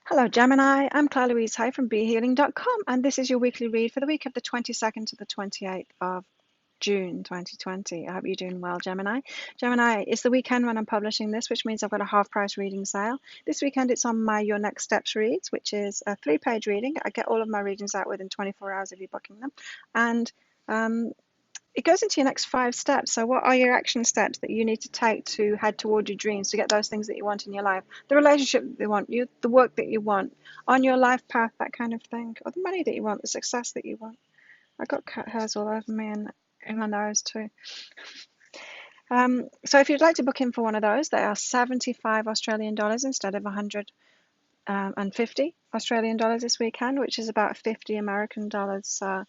Hello, Gemini. I'm Claire Louise Hay from BeHealing.com, and this is your weekly read for the week of the 22nd to the 28th of June 2020. I hope you're doing well, Gemini. Gemini, it's the weekend when I'm publishing this, which means I've got a half-price reading sale. This weekend, it's on my Your Next Steps reads, which is a 3-page reading. I get all of my readings out within 24 hours of you booking them, and it goes into your next 5 steps. So what are your action steps that you need to take to head toward your dreams, to get those things that you want in your life, the relationship that you want, the work that you want, on your life path, that kind of thing, or the money that you want, the success that you want. I got cat hairs all over me and in my nose too. So if you'd like to book in for one of those, they are 75 Australian dollars instead of 150 Australian dollars this weekend, which is about 50 American dollars. So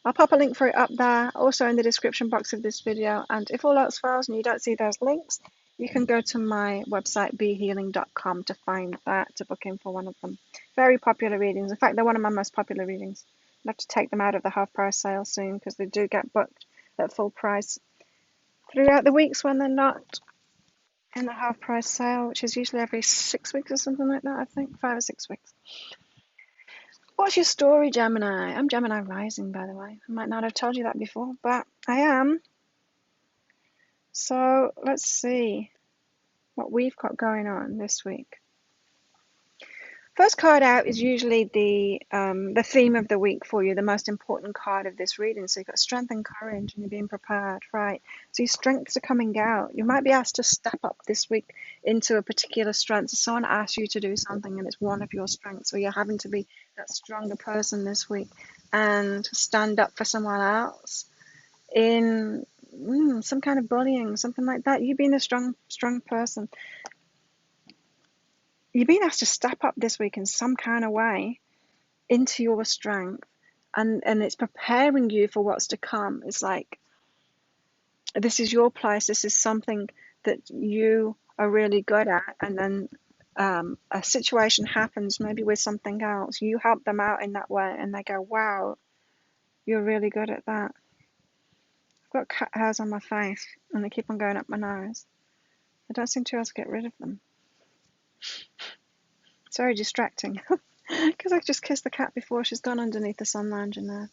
I'll pop a link for it up there, also in the description box of this video. And if all else fails and you don't see those links, you can go to my website, behealing.com, to find that, to book in for one of them. Very popular readings. In fact, they're one of my most popular readings. I'll have to take them out of the half-price sale soon because they do get booked at full price throughout the weeks when they're not in the half-price sale, which is usually every 6 weeks or something like that, I think, 5 or 6 weeks. What's your story, Gemini? I'm Gemini rising, by the way. I might not have told you that before, but I am. So let's see what we've got going on this week. First card out is usually the theme of the week for you, the most important card of this reading. So you've got strength and courage, and you're being prepared, right? So your strengths are coming out. You might be asked to step up this week into a particular strength. So someone asks you to do something, and it's one of your strengths, or you're having to be that stronger person this week and stand up for someone else in some kind of bullying, something like that. You being a strong person. You're being asked to step up this week in some kind of way into your strength, and it's preparing you for what's to come. It's like, this is your place, this is something that you are really good at, and then a situation happens, maybe with something else, you help them out in that way, and they go, wow, you're really good at that. I've got cat hairs on my face, and they keep on going up my nose. I don't seem to be able to get rid of them. It's very distracting. Because I just kissed the cat before she's gone underneath the sun lounge in there.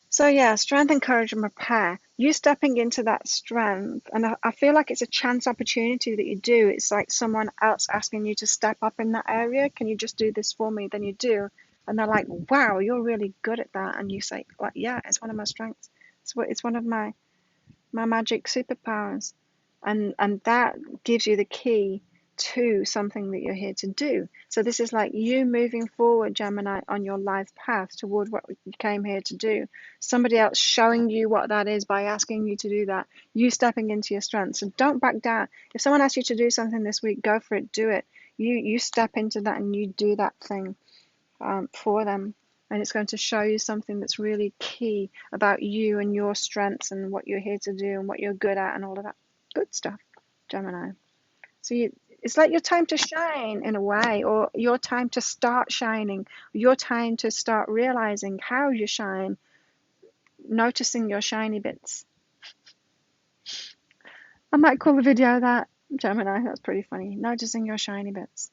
So yeah, strength, and courage, and repair. You stepping into that strength, and I feel like it's a chance opportunity that you do. It's like someone else asking you to step up in that area. Can you just do this for me? Then you do, and they're like, wow, you're really good at that. And you say, like, yeah, it's one of my strengths. It's one of my magic superpowers, and that gives you the key to something that you're here to do. So this is like you moving forward, Gemini, on your life path toward what you came here to do. Somebody else showing you what that is by asking you to do that. You stepping into your strength. So don't back down. If someone asks you to do something this week, go for it, do it. You step into that and you do that thing for them. And it's going to show you something that's really key about you and your strengths and what you're here to do and what you're good at and all of that good stuff, Gemini. So it's like your time to shine in a way, or your time to start shining, your time to start realizing how you shine, noticing your shiny bits. I might call the video that, Gemini. That's pretty funny. Noticing your shiny bits.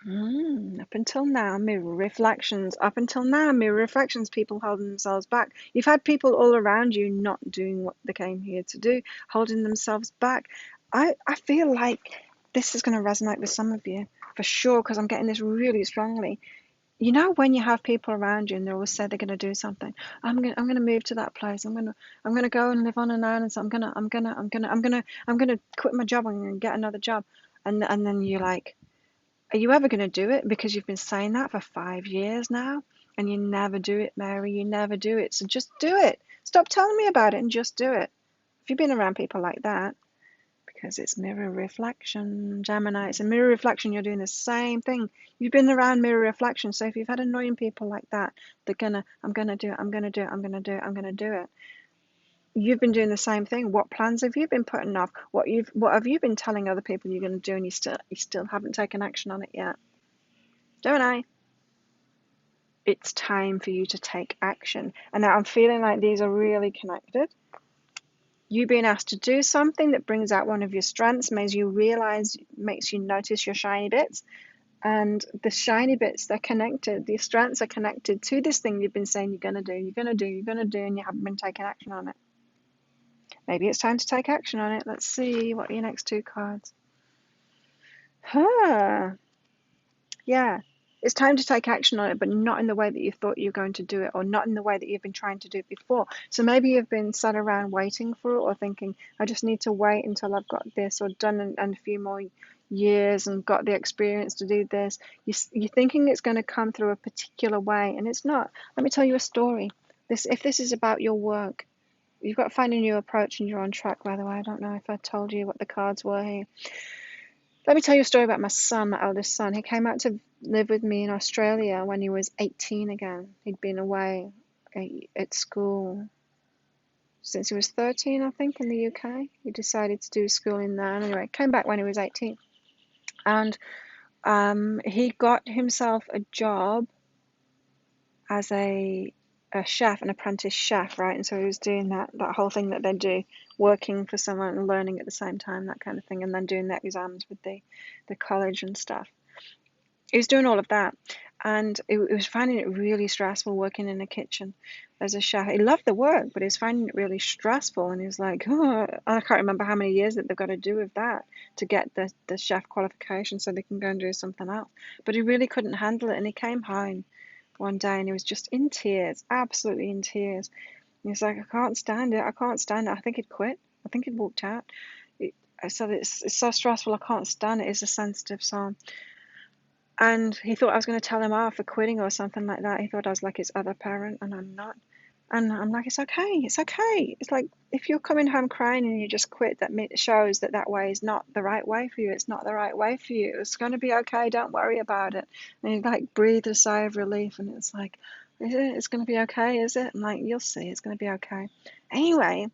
Up until now, mirror reflections. Up until now, mirror reflections, people holding themselves back. You've had people all around you not doing what they came here to do, holding themselves back. I feel like this is going to resonate with some of you, for sure, because I'm getting this really strongly. You know, when you have people around you and they always say they're going to do something. I'm going to move to that place. I'm going to go and live on an island. So I'm going to quit my job. I'm going to get another job. And then you're like, are you ever going to do it? Because you've been saying that for 5 years now, and you never do it, Mary. You never do it. So just do it. Stop telling me about it and just do it. If you've been around people like that, because it's mirror reflection, Gemini, it's a mirror reflection. You're doing the same thing. You've been around mirror reflection. So if you've had annoying people like that, I'm going to do it, I'm going to do it, I'm going to do it, I'm going to do it. You've been doing the same thing. What plans have you been putting off? What have you been telling other people you're going to do, and you still haven't taken action on it yet? Gemini, it's time for you to take action. And now I'm feeling like these are really connected. You being asked to do something that brings out one of your strengths, makes you notice your shiny bits, And the shiny bits, they're connected. The strengths are connected to this thing you've been saying you're going to do, you're going to do, you're going to do, and you haven't been taking action on it. Maybe it's time to take action on it. Let's see what are your next two cards. Huh. Yeah. It's time to take action on it, but not in the way that you thought you were going to do it, or not in the way that you've been trying to do it before. So maybe you've been sat around waiting for it, or thinking, I just need to wait until I've got this, or done and a few more years and got the experience to do this. You're thinking it's going to come through a particular way, and it's not. Let me tell you a story. If this is about your work, you've got to find a new approach, and you're on track, by the way. I don't know if I told you what the cards were here. Let me tell you a story about my son, my eldest son. He came out to live with me in Australia when he was 18 again. He'd been away at school since he was 13, I think, in the UK. He decided to do schooling there. Anyway, came back when he was 18. And he got himself a job as a chef, an apprentice chef, right? And so he was doing that whole thing that they do, working for someone and learning at the same time, that kind of thing, and then doing the exams with the college and stuff. He was doing all of that, and he was finding it really stressful working in a kitchen as a chef. He loved the work, but he was finding it really stressful, and he was like, oh, I can't remember how many years that they've got to do with that to get the chef qualification so they can go and do something else. But he really couldn't handle it, and he came home one day and he was just in tears, absolutely in tears. And he's like, I can't stand it. I can't stand it. I think he'd quit. I think he'd walked out. I said, it's so stressful. I can't stand it. It's a sensitive song. And he thought I was going to tell him off for quitting or something like that. He thought I was like his other parent, and I'm not. And I'm like, it's okay. It's okay. It's like, if you're coming home crying and you just quit, that shows that way is not the right way for you. It's not the right way for you. It's going to be okay. Don't worry about it. And he like breathed a sigh of relief, and it's like, is it? It's going to be okay, is it? I'm like, you'll see. It's going to be okay. Anyway,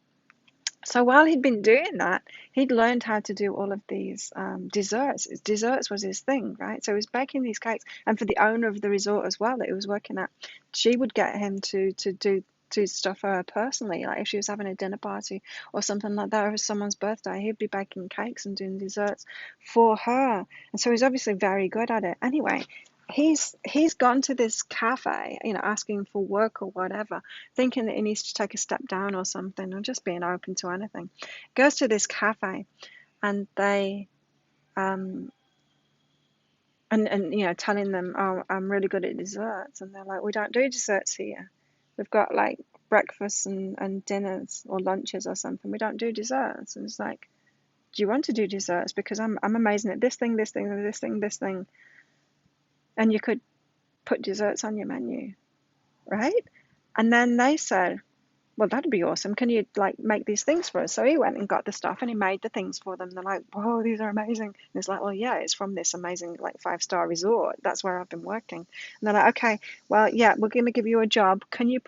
so while he'd been doing that, he'd learned how to do all of these desserts. Desserts was his thing, right? So he was baking these cakes. And for the owner of the resort as well that he was working at, she would get him to do stuff for her personally. Like if she was having a dinner party or something like that, or it was someone's birthday, he'd be baking cakes and doing desserts for her. And so he's obviously very good at it. Anyway, he's gone to this cafe, asking for work or whatever, thinking that he needs to take a step down or something, or just being open to anything. Goes to this cafe, and they and telling them, oh, I'm really good at desserts, and they're like, we don't do desserts here. We've got like breakfasts and dinners or lunches or something. We don't do desserts. And it's like, do you want to do desserts? Because I'm amazing at this thing, this thing, this thing, this thing, and you could put desserts on your menu, right? And then they said, well, that'd be awesome. Can you like make these things for us? So he went and got the stuff and he made the things for them. They're like, whoa, these are amazing. And it's like, well, yeah, it's from this amazing like 5-star resort. That's where I've been working. And they're like, okay, well, yeah, we're going to give you a job. Can you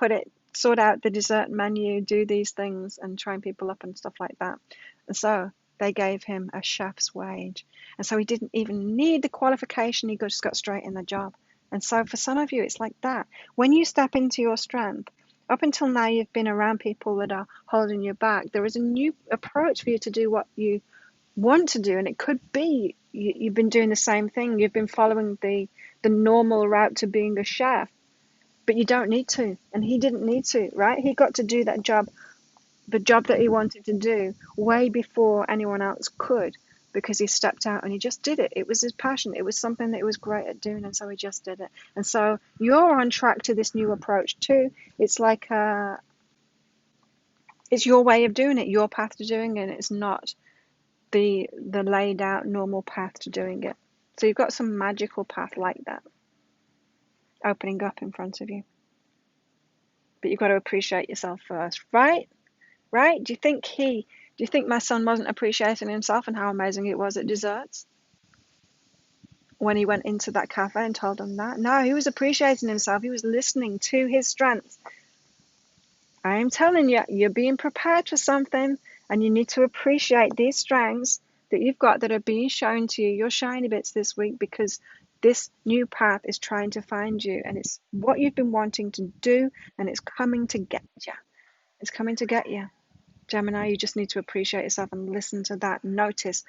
sort out the dessert menu, do these things and train people up and stuff like that? And so they gave him a chef's wage. And so he didn't even need the qualification. He just got straight in the job. And so for some of you, it's like that. When you step into your strength, up until now, you've been around people that are holding you back. There is a new approach for you to do what you want to do, and it could be you've been doing the same thing. You've been following the normal route to being a chef, but you don't need to, and he didn't need to, right? He got to do that job, the job that he wanted to do, way before anyone else could, because he stepped out and he just did it. It was his passion. It was something that he was great at doing, and so he just did it. And so you're on track to this new approach too. It's like it's your way of doing it, your path to doing it. It's not the laid out normal path to doing it. So you've got some magical path like that opening up in front of you. But you've got to appreciate yourself first, right? Right? Do you think my son wasn't appreciating himself and how amazing it was at desserts when he went into that cafe and told them that? No, he was appreciating himself. He was listening to his strengths. I am telling you, you're being prepared for something, and you need to appreciate these strengths that you've got that are being shown to you, your shiny bits this week, because this new path is trying to find you, and it's what you've been wanting to do, and it's coming to get you. It's coming to get you. Gemini, you just need to appreciate yourself and listen to that. Notice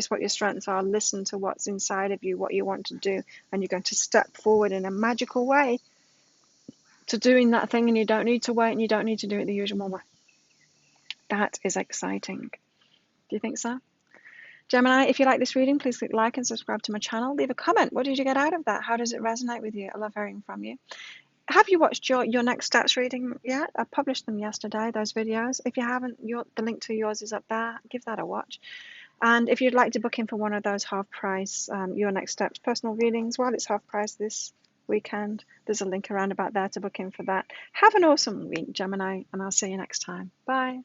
what your strengths are. Listen to what's inside of you, what you want to do, and you're going to step forward in a magical way to doing that thing, and you don't need to wait and you don't need to do it the usual way. That is exciting. Do you think so? Gemini, if you like this reading, please click like and subscribe to my channel. Leave a comment. What did you get out of that? How does it resonate with you? I love hearing from you. Have you watched your next steps reading yet? I published them yesterday, those videos. If you haven't, the link to yours is up there. Give that a watch. And if you'd like to book in for one of those half price your next steps personal readings, while it's half price this weekend, there's a link around about there to book in for that. Have an awesome week, Gemini, and I'll see you next time. Bye.